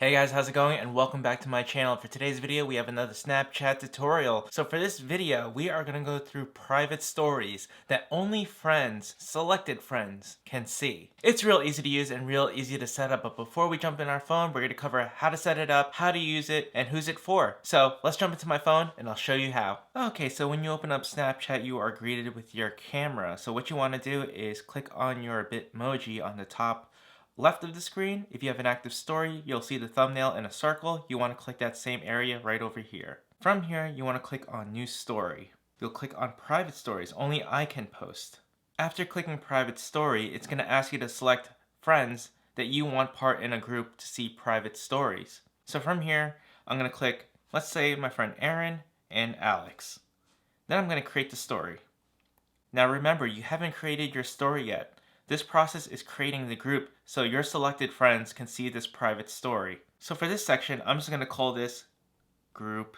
Hey guys, how's it going? And welcome back to my channel. For today's video, we have another Snapchat tutorial. So for this video, we are going to go through private stories that only friends, selected friends, can see. It's real easy to use and real easy to set up, but before we jump in our phone, we're going to cover how to set it up, how to use it, and who's it for. So let's jump into my phone and I'll show you how. Okay, so when you open up Snapchat, you are greeted with your camera. So what you want to do is click on your Bitmoji on the top left of the screen. If you have an active story, you'll see the thumbnail in a circle. You want to click that same area right over here. From here, you want to click on New Story. You'll click on Private Stories, only I can post. After clicking Private Story, it's going to ask you to select friends that you want part in a group to see private stories. So from here, I'm going to click, let's say my friend Aaron and Alex. Then I'm going to create the story. Now remember, you haven't created your story yet. This process is creating the group so your selected friends can see this private story. So for this section, I'm just going to call this Group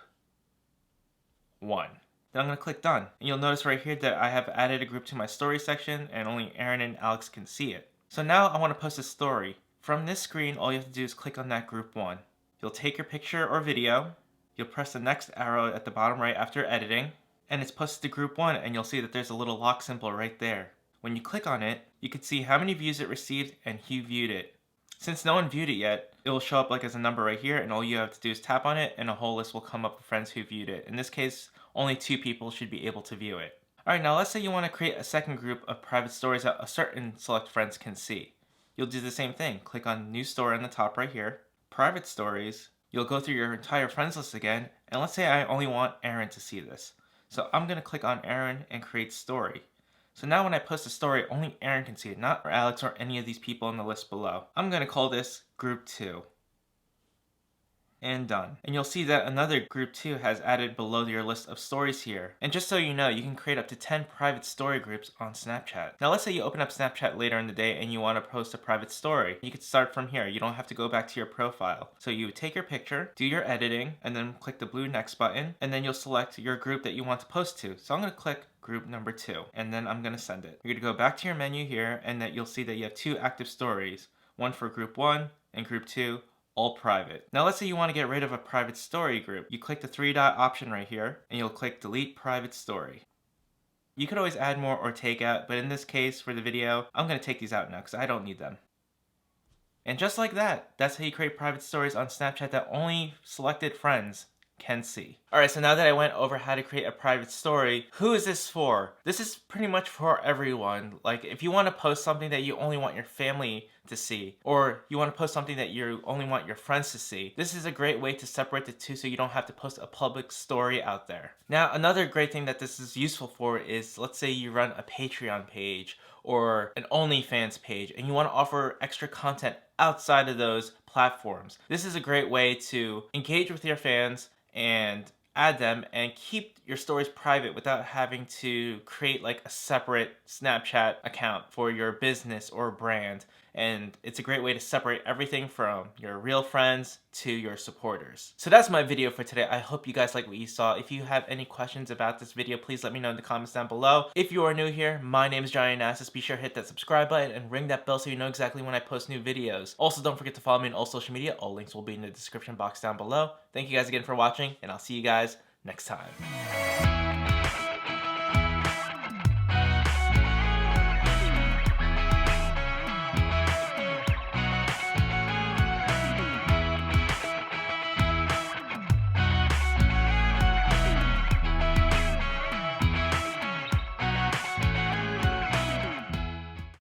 1. Then I'm going to click Done. And you'll notice right here that I have added a group to my story section and only Aaron and Alex can see it. So now I want to post a story. From this screen, all you have to do is click on that Group 1. You'll take your picture or video. You'll press the next arrow at the bottom right after editing. And it's posted to Group 1 and you'll see that there's a little lock symbol right there. When you click on it, you can see how many views it received and who viewed it. Since no one viewed it yet, it will show up like as a number right here, and all you have to do is tap on it and a whole list will come up of friends who viewed it. In this case, only 2 people should be able to view it. Alright, now let's say you want to create a second group of private stories that a certain select friends can see. You'll do the same thing. Click on New Story on the top right here, Private Stories. You'll go through your entire friends list again, and let's say I only want Aaron to see this. So I'm going to click on Aaron and create story. So now when I post a story, only Aaron can see it, not Alex or any of these people on the list below. I'm going to call this Group 2. And done. And you'll see that another Group 2 has added below your list of stories here. And just so you know, you can create up to 10 private story groups on Snapchat. Now let's say you open up Snapchat later in the day and you want to post a private story. You can start from here. You don't have to go back to your profile. So you would take your picture, do your editing, and then click the blue next button, and then you'll select your group that you want to post to. So I'm going to click Group number 2, and then I'm going to send it. You're going to go back to your menu here, and that you'll see that you have 2 active stories. One for Group 1 and Group 2. All private. Now let's say you want to get rid of a private story group. You click the 3-dot option right here and you'll click delete private story. You could always add more or take out, but in this case for the video, I'm going to take these out now because I don't need them. And just like that, that's how you create private stories on Snapchat that only selected friends can see. Alright, so now that I went over how to create a private story, who is this for? This is pretty much for everyone. Like, if you want to post something that you only want your family to see, or you want to post something that you only want your friends to see, this is a great way to separate the two so you don't have to post a public story out there. Now, another great thing that this is useful for is, let's say you run a Patreon page or an OnlyFans page and you want to offer extra content outside of those platforms. This is a great way to engage with your fans and add them and keep your stories private without having to create like a separate Snapchat account for your business or brand. And it's a great way to separate everything from your real friends to your supporters. So that's my video for today. I hope you guys like what you saw. If you have any questions about this video, please let me know in the comments down below. If you are new here, my name is JohnnyNacis. Be sure to hit that subscribe button and ring that bell so you know exactly when I post new videos. Also, don't forget to follow me on all social media. All links will be in the description box down below. Thank you guys again for watching, and I'll see you guys next time.